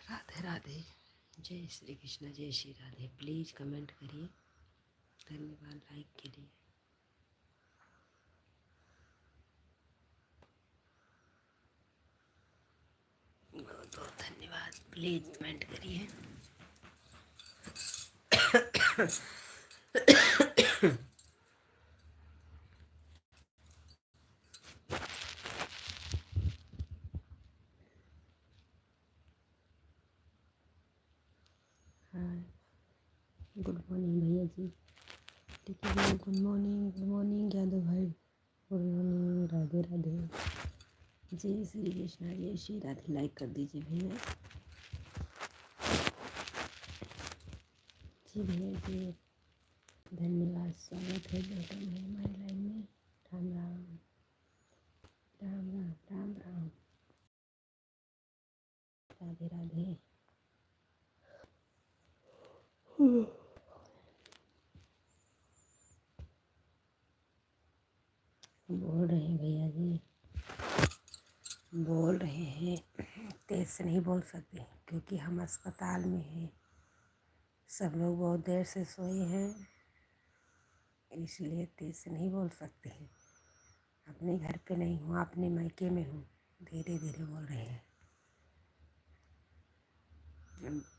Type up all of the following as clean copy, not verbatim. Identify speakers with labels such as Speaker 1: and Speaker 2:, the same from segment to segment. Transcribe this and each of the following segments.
Speaker 1: राधे राधे। जय श्री कृष्ण, जय Shri Radhe. Please comment करिए। धन्यवाद लाइक के लिए। बहुत बहुत धन्यवाद। प्लीज़ कमेंट करिए। हाँ, गुड मॉर्निंग भैया जी। ठीक है, गुड मॉर्निंग यादव भाई। Good morning, Radhe Radhe. जय श्री कृष्ण, जय श्री राधे। लाइक कर दीजिए भैया जी। भैया जी धन्यवाद, स्वागत है बेटा में हमारी लाइन में। राम राम राम राम राम राम। राधे राधे। बोल रहे हैं भैया जी, बोल रहे हैं। तेज से नहीं बोल सकते क्योंकि हम अस्पताल में हैं। सब लोग बहुत देर से सोए हैं, इसलिए तेज से नहीं बोल सकते हैं। अपने घर पे नहीं हूँ, अपने मायके में हूँ। धीरे धीरे बोल रहे हैं।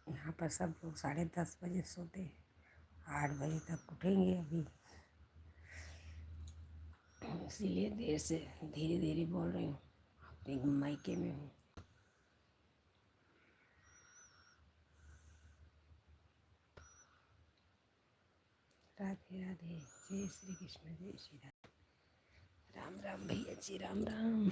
Speaker 1: यहाँ पर सब लोग 10:30 बजे सोते हैं, 8 बजे तक उठेंगे अभी, इसीलिए देर से धीरे धीरे बोल रही हूँ। अपने मायके में हूँ। राधे राधे। जय श्री कृष्ण, जय श्री राधे। राम राम भैया जी, राम राम।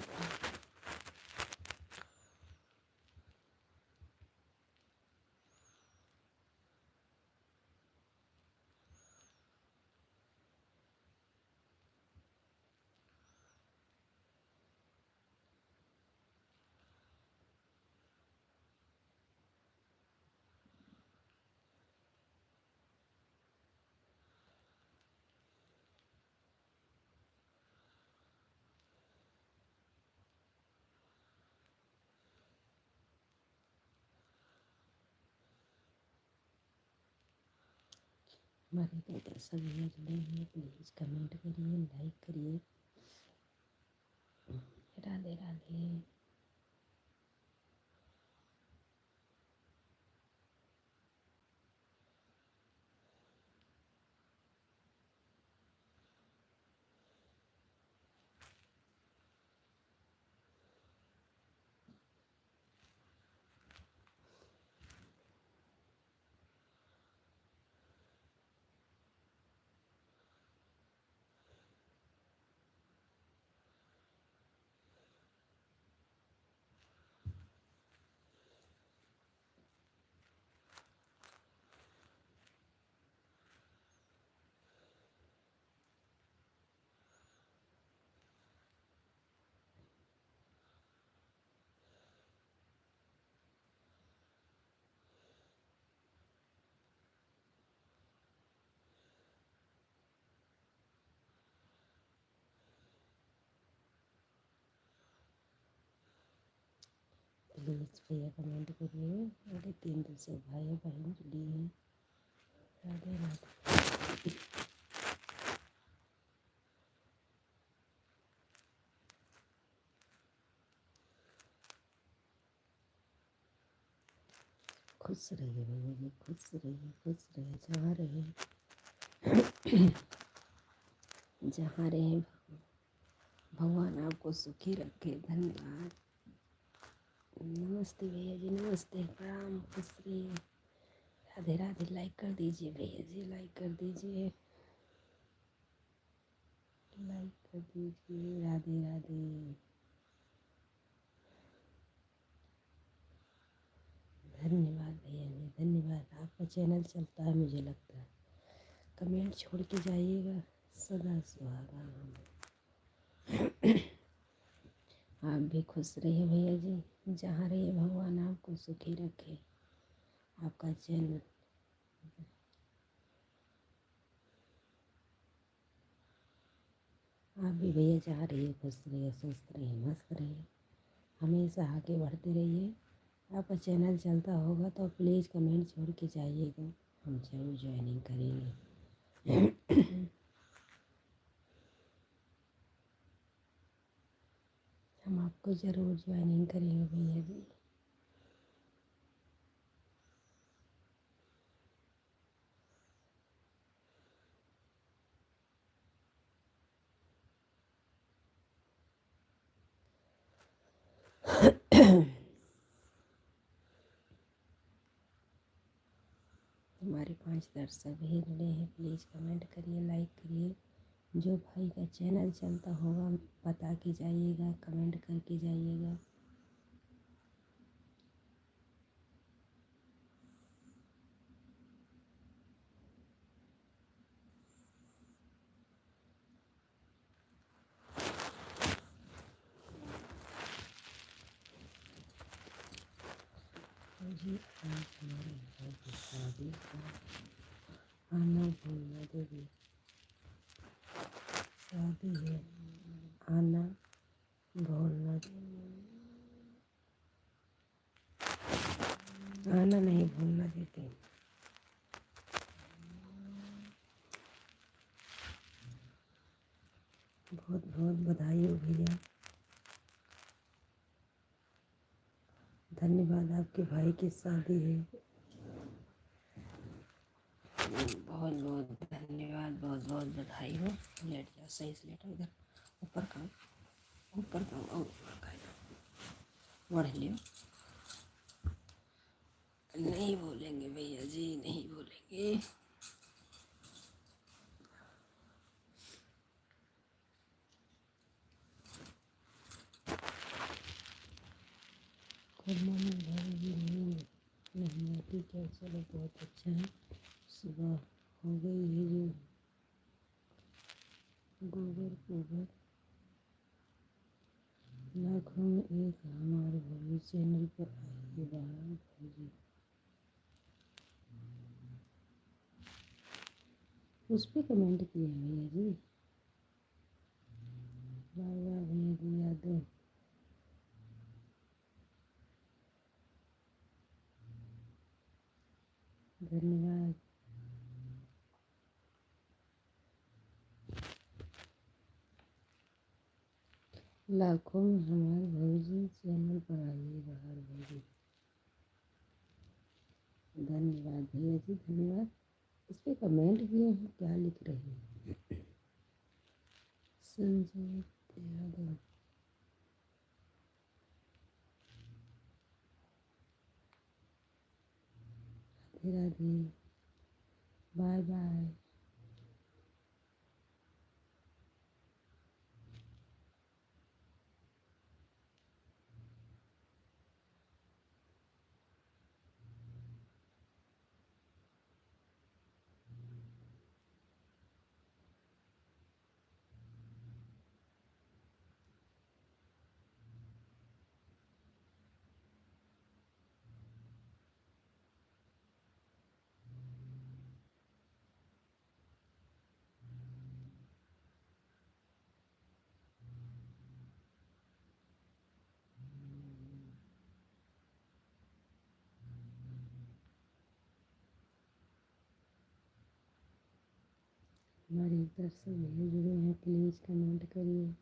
Speaker 1: हमारे तो दर्शन भैया जुड़े हैं, प्लीज़ कमेंट करिए, लाइक करिए। राधे राधे। प्लीज़ भैया कमेंट करिए। मेरे 3 भाई बहन जुड़ी हैं। राधे राधे। खुश रहिए भैया जी, खुश रहिए, खुश रहिए। जहाँ रहे भगवान आपको सुखी रखे। धन्यवाद। नमस्ते भैया जी, नमस्ते, प्रणाम, खुश रहिए। राधे राधे। लाइक कर दीजिए भैया जी, लाइक कर दीजिए, लाइक कर दीजिए। राधे राधे। धन्यवाद भैया जी, धन्यवाद। आपका चैनल चलता है मुझे लगता है। कमेंट छोड़ के जाइएगा। सदा सुहागा। आप भी खुश रहिए भैया जी। जहाँ रहिए भगवान आपको सुखी रखे। आपका चैनल आप भी भैया जहाँ रहिए खुश रहिए, स्वस्थ रहिए, मस्त रहिए। हमेशा आगे बढ़ते रहिए आपका चैनल चलता होगा तो प्लीज़ कमेंट छोड़ के जाइएगा, हम जरूर ज्वाइनिंग करेंगे। हम आपको ज़रूर ज्वाइनिंग करेंगे भैया जी। हमारे 5 दर्शक भी जुड़े हैं, प्लीज़ कमेंट करिए, लाइक करिए। जो भाई का चैनल चलता होगा बता के जाइएगा, कमेंट करके जाइएगा। जी आज हमारे भाई की शादी का आना भूलना देवी, शादी है आना भूलना, आना नहीं भूलना दीदी। बहुत बहुत बधाई हो भैया, धन्यवाद। आपके भाई की शादी है, बहुत बहुत धन्यवाद, बहुत बहुत बधाई हो। लेट जाओ, सही से लेटो, इधर ऊपर का, ऊपर का और ऊपर का बढ़ लियो। नहीं बोलेंगे भैया जी, नहीं बोलेंगे। गुड मॉर्निंग भाई जी। नहीं ठीक है, चलो बहुत अच्छा है। सुबह हो गई है जो गोबर गोबर लाखों में एक हमारे भाई चैनल पर आइए बाहर भाई, उस पर कमेंट किए हैं भैया जी। वाह वाह भैया जी, यादव धन्यवाद। लाखों में हमारे भौजी चैनल पर आइए बाहर भौजी, धन्यवाद भैया जी, धन्यवाद। इस पर कमेंट किए हैं, क्या लिख रहे हैं? Sanjay Yadav, Radhe Radhe, bye bye. हमारे दर्शक भैया जुड़े हैं, प्लीज़ कमेंट करिए।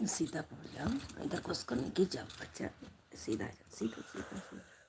Speaker 1: सीधा पहुँच जाओ, इधर कुछ करने की जाओ बच्चा, सीधा जाओ, सीधा सीधा सीधा।